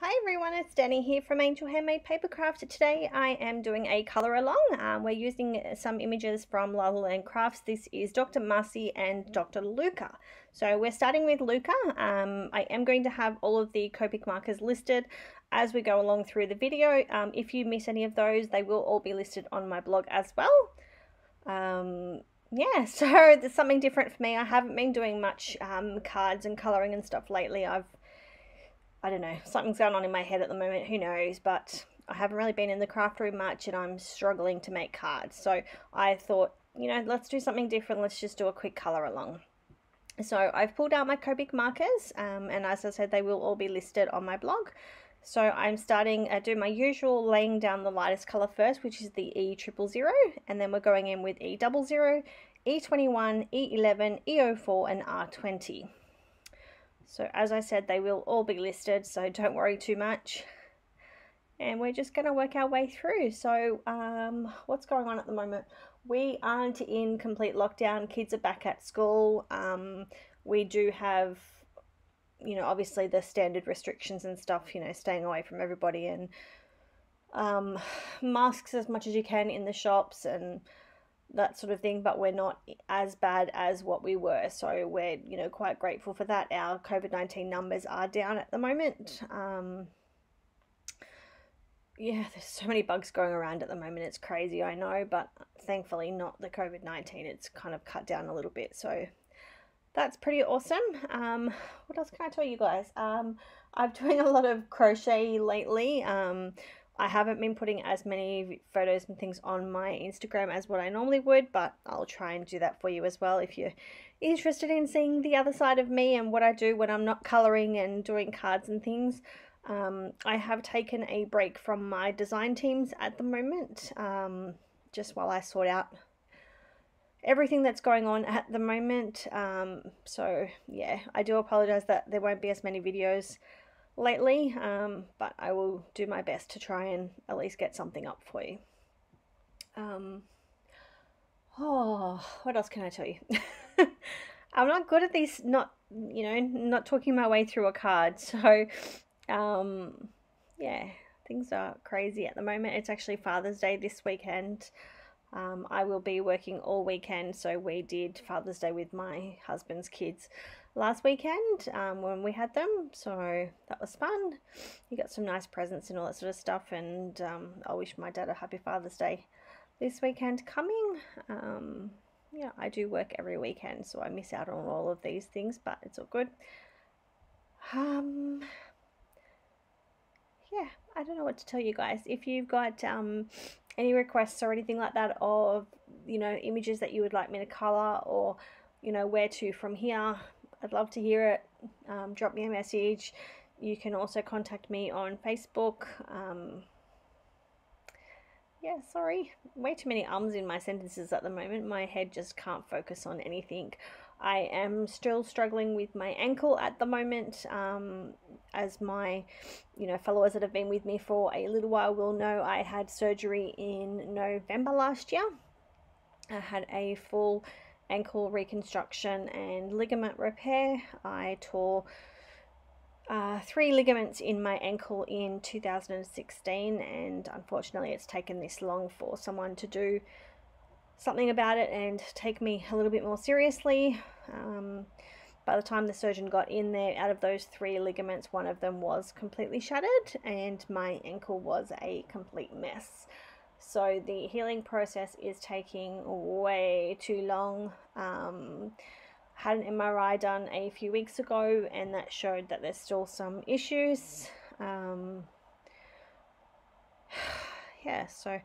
Hi everyone, it's Danny here from Handmade Papercraft. Today I am doing a colour along. We're using some images from Lala & Crafts. This is Dr. Marci and Dr. Luka. So we're starting with Luka. I am going to have all of the Copic markers listed as we go along through the video. If you miss any of those, they will all be listed on my blog as well. Yeah, so there's something different for me. I haven't been doing much cards and colouring and stuff lately. I don't know, something's going on in my head at the moment, who knows, but I haven't really been in the craft room much and I'm struggling to make cards. So I thought, let's do something different. Let's just do a quick colour along. So I've pulled out my Copic markers and as I said, they will all be listed on my blog. So I'm starting to do my usual laying down the lightest colour first, which is the E000, and then we're going in with E00, E21, E11, E04 and R20. So as I said, they will all be listed, so don't worry too much. And we're just going to work our way through. So what's going on at the moment? We aren't in complete lockdown. Kids are back at school. We do have, obviously the standard restrictions and stuff, staying away from everybody and masks as much as you can in the shops and that sort of thing, but we're not as bad as what we were, so we're quite grateful for that. Our COVID-19 numbers are down at the moment. Yeah, there's so many bugs going around at the moment, it's crazy, I know, but thankfully not the COVID-19. It's kind of cut down a little bit, so that's pretty awesome. What else can I tell you guys? I'm doing a lot of crochet lately. I haven't been putting as many photos and things on my Instagram as what I normally would, but I'll try and do that for you as well if you're interested in seeing the other side of me and what I do when I'm not colouring and doing cards and things. I have taken a break from my design teams at the moment, just while I sort out everything that's going on at the moment. So yeah, I do apologize that there won't be as many videos lately, but I will do my best to try and at least get something up for you. What else can I tell you? I'm not good at these, not talking my way through a card, so yeah, things are crazy at the moment. It's actually Father's Day this weekend. I will be working all weekend, so we did Father's Day with my husband's kids last weekend when we had them, so that was fun. You got some nice presents and all that sort of stuff, and I wish my dad a happy Father's Day this weekend coming. Yeah, I do work every weekend, so I miss out on all of these things, but it's all good. Yeah, I don't know what to tell you guys. If you've got any requests or anything like that of images that you would like me to color, or where to from here, I'd love to hear it. Drop me a message. You can also contact me on Facebook. Yeah, sorry, way too many ums in my sentences at the moment. My head just can't focus on anything. I am still struggling with my ankle at the moment, as my followers that have been with me for a little while will know. I had surgery in November last year. I had a full ankle reconstruction and ligament repair. I tore 3 ligaments in my ankle in 2016, and unfortunately it's taken this long for someone to do something about it and take me a little bit more seriously. By the time the surgeon got in there, out of those 3 ligaments, one of them was completely shattered and my ankle was a complete mess. So the healing process is taking way too long. Had an MRI done a few weeks ago and that showed that there's still some issues. Yeah, so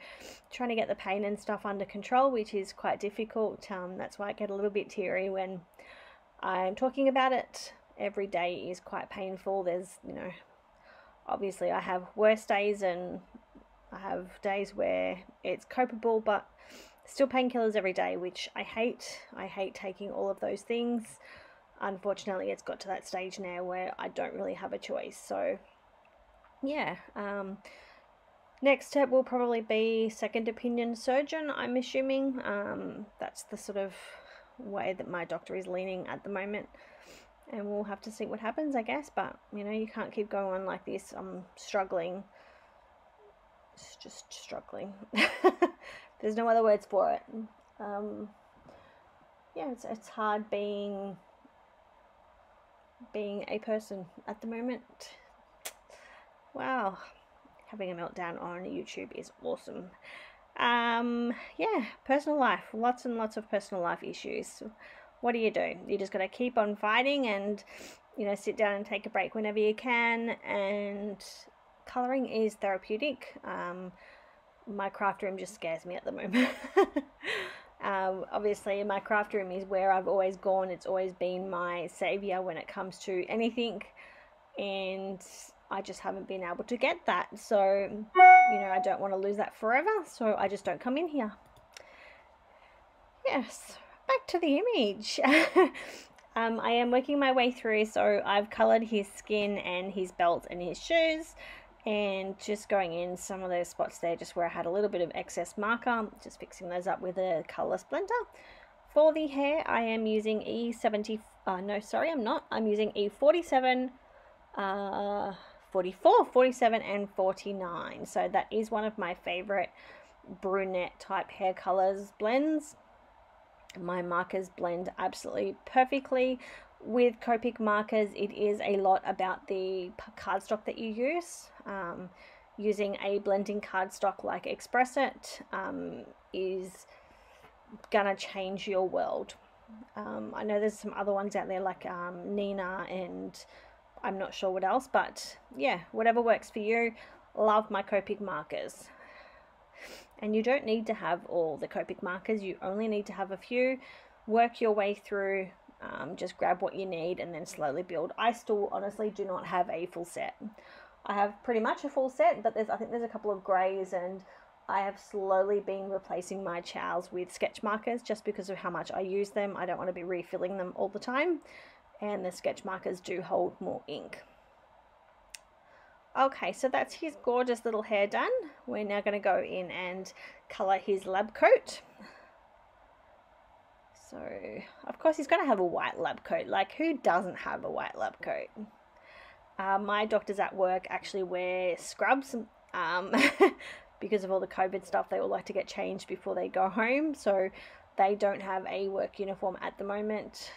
trying to get the pain and stuff under control, which is quite difficult. That's why I get a little bit teary when I'm talking about it. Every day is quite painful. There's, obviously I have worse days and I have days where it's copable, but still painkillers every day, which I hate. I hate taking all of those things. Unfortunately, it's got to that stage now where I don't really have a choice. So yeah, next step will probably be second opinion surgeon, I'm assuming. That's the sort of way that my doctor is leaning at the moment. and we'll have to see what happens, I guess. But you know, you can't keep going on like this. I'm struggling. It's just struggling. There's no other words for it. Yeah, it's hard being a person at the moment. Wow, having a meltdown on YouTube is awesome. Yeah, personal life, lots and lots of personal life issues. What do? You just got to keep on fighting and, you know, sit down and take a break whenever you can. And coloring is therapeutic. My craft room just scares me at the moment. Obviously my craft room is where I've always gone. It's always been my savior when it comes to anything, and I just haven't been able to get that. So, you know, I don't want to lose that forever, so I just don't come in here. Yes, back to the image. I am working my way through, so I've coloured his skin and his belt and his shoes, and just going in some of those spots there just where I had a little bit of excess marker, just fixing those up with a colour splendor. For the hair, I am using E70, no, sorry, I'm not. I'm using E47, 44, 47 and 49. So that is one of my favorite brunette type hair colors blends. My markers blend absolutely perfectly. With Copic markers, it is a lot about the cardstock that you use. Using a blending cardstock like Express It is gonna change your world. I know there's some other ones out there like Nina, and I'm not sure what else, but yeah, whatever works for you. Love my Copic markers. And you don't need to have all the Copic markers, you only need to have a few. Work your way through, just grab what you need and then slowly build. I still honestly do not have a full set. I have pretty much a full set, but I think there's a couple of greys, and I have slowly been replacing my chows with sketch markers just because of how much I use them. I don't want to be refilling them all the time, and the sketch markers do hold more ink. Okay, so that's his gorgeous little hair done. We're now going to go in and colour his lab coat. So, of course, he's going to have a white lab coat. Like, who doesn't have a white lab coat? My doctors at work actually wear scrubs. Because of all the COVID stuff, they all like to get changed before they go home. So, they don't have a work uniform at the moment.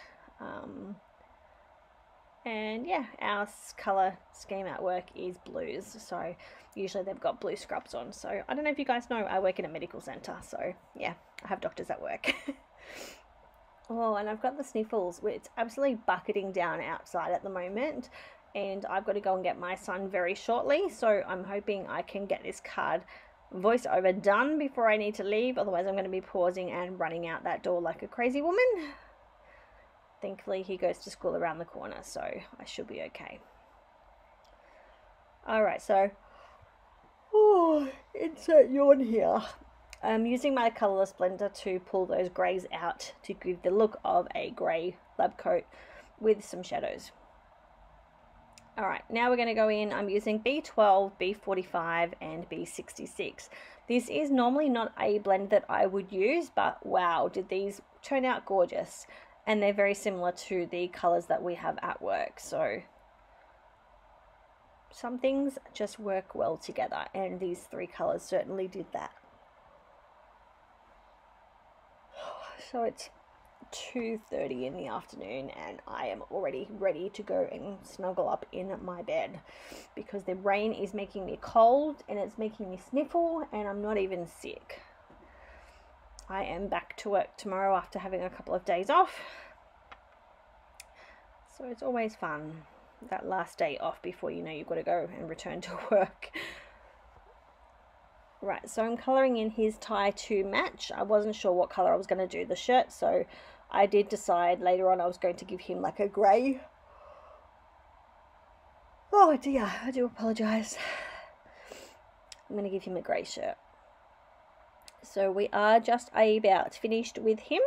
And yeah, our colour scheme at work is blues, so usually they've got blue scrubs on. So I don't know if you guys know, I work in a medical centre, so yeah, I have doctors at work. Oh, and I've got the sniffles. It's absolutely bucketing down outside at the moment, and I've got to go and get my son very shortly, so I'm hoping I can get this card voiceover done before I need to leave. Otherwise I'm going to be pausing and running out that door like a crazy woman. Thankfully, he goes to school around the corner, so I should be okay. Alright, so, insert yawn here. I'm using my colourless blender to pull those greys out to give the look of a grey lab coat with some shadows. Alright, now we're going to go in. I'm using B12, B45 and B66. This is normally not a blend that I would use, but wow, did these turn out gorgeous. And they're very similar to the colours that we have at work. So some things just work well together, and these three colours certainly did that. So it's 2:30 in the afternoon, and I am already ready to go and snuggle up in my bed because the rain is making me cold and it's making me sniffle, and I'm not even sick. I am back to work tomorrow after having a couple of days off. So it's always fun, that last day off before you know you've got to go and return to work. Right, so I'm colouring in his tie to match. I wasn't sure what colour I was going to do the shirt, so I did decide later on I was going to give him like a grey. Oh dear, I do apologise. I'm going to give him a grey shirt. So we are just about finished with him.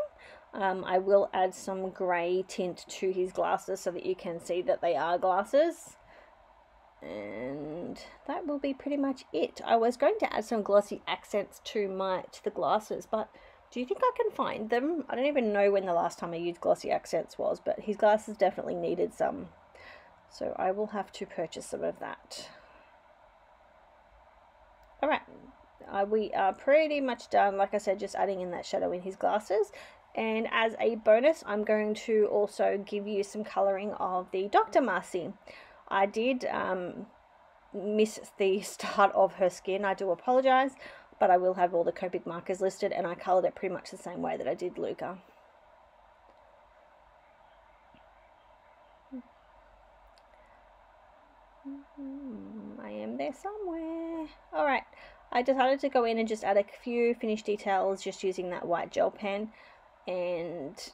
I will add some grey tint to his glasses so that you can see that they are glasses. And that will be pretty much it. I was going to add some glossy accents to the glasses, but Do you think I can find them? I don't even know when the last time I used glossy accents was, but his glasses definitely needed some. So I will have to purchase some of that. Alright, we are pretty much done. Like I said, just adding in that shadow in his glasses. And as a bonus, I'm going to also give you some colouring of the Dr. Marci. I did miss the start of her skin. I do apologise, but I will have all the Copic markers listed, and I coloured it pretty much the same way that I did Luka. I am there somewhere. Alright, I decided to go in and just add a few finished details just using that white gel pen, and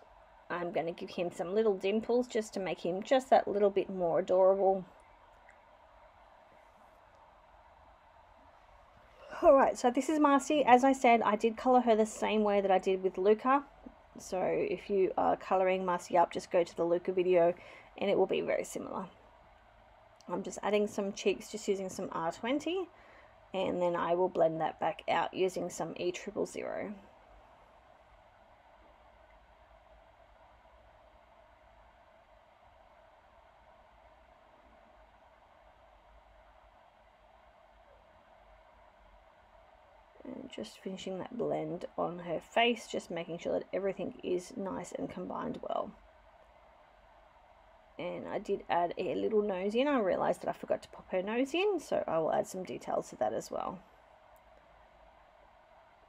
I'm going to give him some little dimples just to make him just that little bit more adorable. Alright, so this is Marci. As I said, I did colour her the same way that I did with Luka. So if you are colouring Marci up, just go to the Luka video and it will be very similar. I'm just adding some cheeks, just using some R20, and then I will blend that back out using some E000. And just finishing that blend on her face, just making sure that everything is nice and combined well. And I did add a little nose in. I realised that I forgot to pop her nose in, so I will add some details to that as well.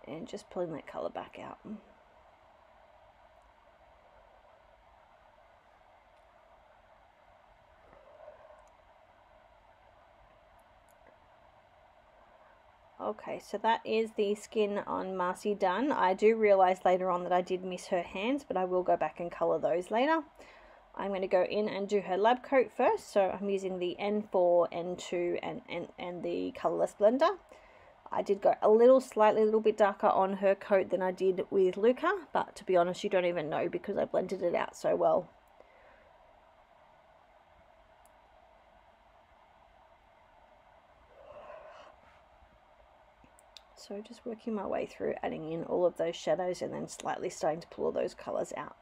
And just pulling that colour back out. Okay, so that is the skin on Marci done. I do realise later on that I did miss her hands, but I will go back and colour those later. I'm going to go in and do her lab coat first, so I'm using the N4, N2 and the colourless blender. I did go a little bit darker on her coat than I did with Luka, but to be honest you don't even know because I blended it out so well. So just working my way through adding in all of those shadows and then slightly starting to pull all those colours out.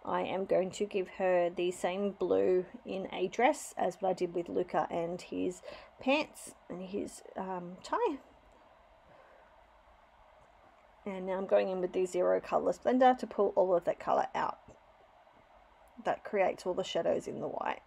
I am going to give her the same blue in a dress as what I did with Luka and his pants and his tie. And now I'm going in with the Zero Colourless Blender to pull all of that colour out. That creates all the shadows in the white.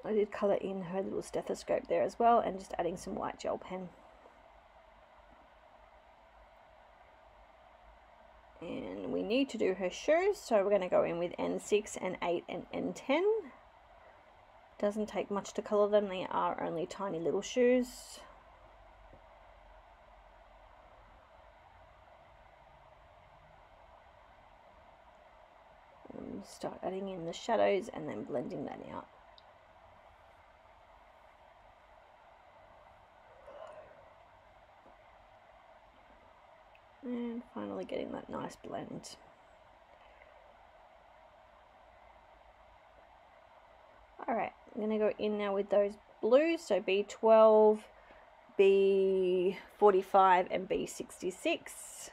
I did colour in her little stethoscope there as well, and just adding some white gel pen. And we need to do her shoes, so we're going to go in with N6, N8 and N10. Doesn't take much to colour them, they are only tiny little shoes. And start adding in the shadows and then blending that out. And finally getting that nice blend. Alright, I'm going to go in now with those blues, so B12, B45 and B66.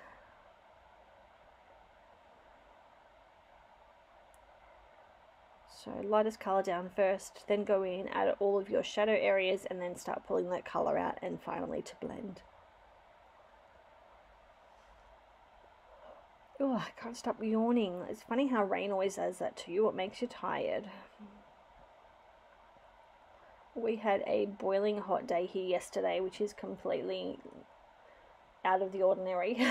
So lightest colour down first, then go in, add all of your shadow areas and then start pulling that colour out and finally to blend. Oh, I can't stop yawning. It's funny how rain always does that to you. It makes you tired. We had a boiling hot day here yesterday, which is completely out of the ordinary.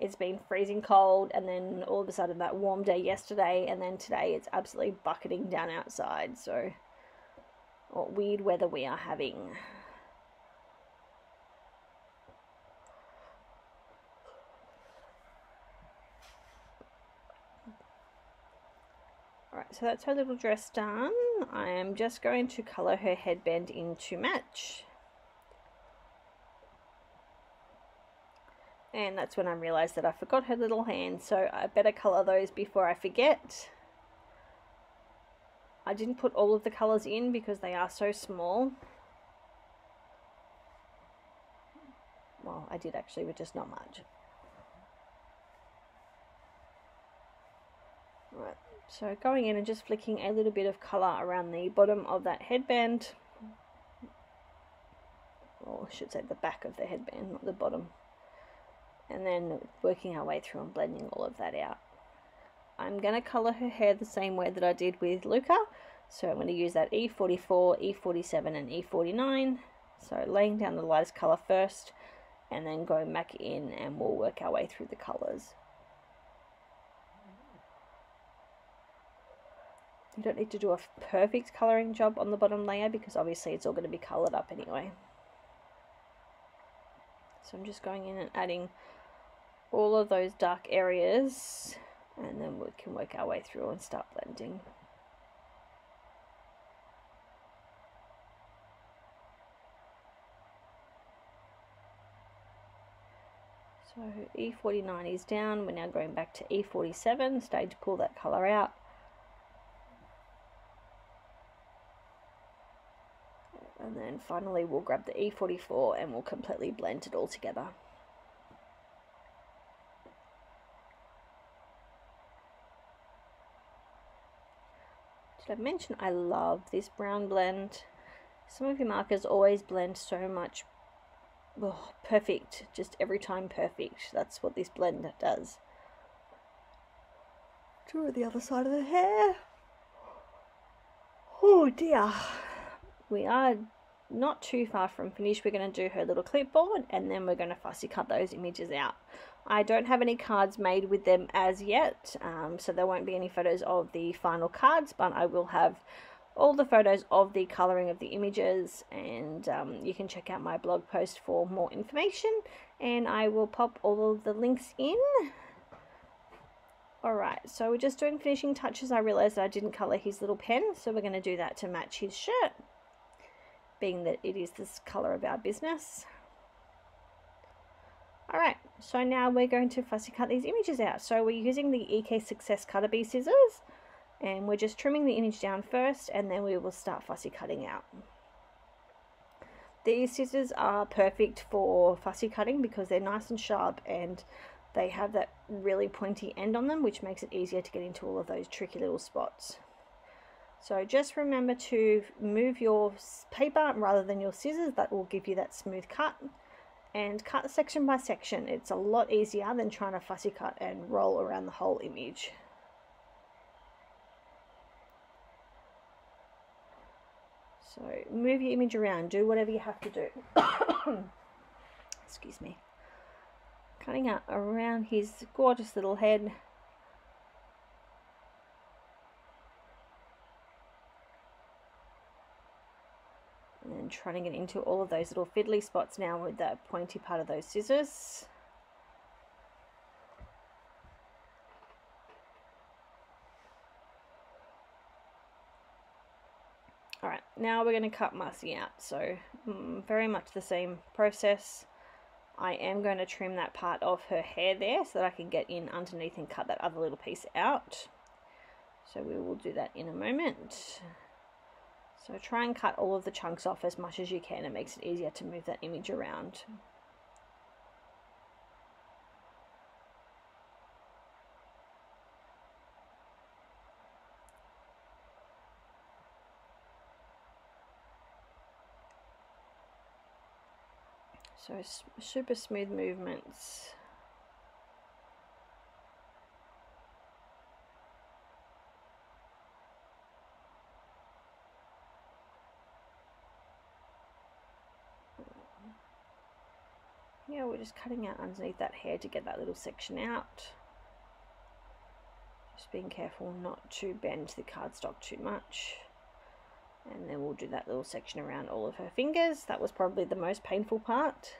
It's been freezing cold, and then all of a sudden that warm day yesterday, and then today it's absolutely bucketing down outside. So, what weird weather we are having. Alright, so that's her little dress done. I am just going to colour her headband in to match. And that's when I realized that I forgot her little hand, so I better color those before I forget. I didn't put all of the colors in because they are so small. Well, I did actually, but just not much. Right, so going in and just flicking a little bit of color around the bottom of that headband. Or I should say the back of the headband, not the bottom. And then working our way through and blending all of that out. I'm going to colour her hair the same way that I did with Luka. So I'm going to use that E44, E47 and E49. So laying down the lightest colour first and then going back in, and we'll work our way through the colours. You don't need to do a perfect colouring job on the bottom layer because obviously it's all going to be coloured up anyway. So I'm just going in and adding all of those dark areas, and then we can work our way through and start blending. So E49 is down, we're now going back to E47, starting to pull that colour out. And then finally we'll grab the E44 and we'll completely blend it all together. Did I mention I love this brown blend? Some of your markers always blend so much. Oh, perfect, just every time perfect. That's what this blend does. Draw the other side of the hair. Oh dear. We are not too far from finished. We're going to do her little clipboard and then we're going to fussy cut those images out. I don't have any cards made with them as yet, so there won't be any photos of the final cards, but I will have all the photos of the colouring of the images, and you can check out my blog post for more information, and I will pop all of the links in. Alright, so we're just doing finishing touches. I realised that I didn't colour his little pen, so we're going to do that to match his shirt, being that it is this colour of our business. Alright, so now we're going to fussy cut these images out. So we're using the EK Success Cutter Bee scissors, and we're just trimming the image down first, and then we will start fussy cutting out. These scissors are perfect for fussy cutting because they're nice and sharp and they have that really pointy end on them, which makes it easier to get into all of those tricky little spots. So just remember to move your paper rather than your scissors. That will give you that smooth cut. And cut section by section. It's a lot easier than trying to fussy cut and roll around the whole image. So move your image around, do whatever you have to do. Excuse me. Cutting out around his gorgeous little head. And then trying to get into all of those little fiddly spots now with the pointy part of those scissors. Alright, now we're going to cut Marci out. So very much the same process. I am going to trim that part of her hair there so that I can get in underneath and cut that other little piece out. So we will do that in a moment. So try and cut all of the chunks off as much as you can. It makes it easier to move that image around. So super smooth movements. Yeah, we're just cutting out underneath that hair to get that little section out. Just being careful not to bend the cardstock too much. And then we'll do that little section around all of her fingers. That was probably the most painful part.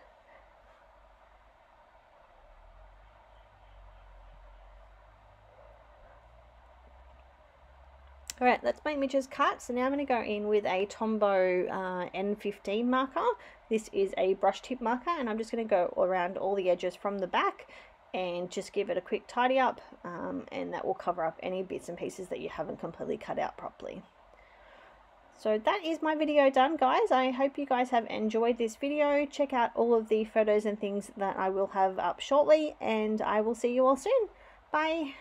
Alright, that's my images cut. So now I'm going to go in with a Tombow N15 marker. This is a brush tip marker, and I'm just going to go around all the edges from the back and just give it a quick tidy up, and that will cover up any bits and pieces that you haven't completely cut out properly. So that is my video done, guys. I hope you guys have enjoyed this video. Check out all of the photos and things that I will have up shortly, and I will see you all soon. Bye!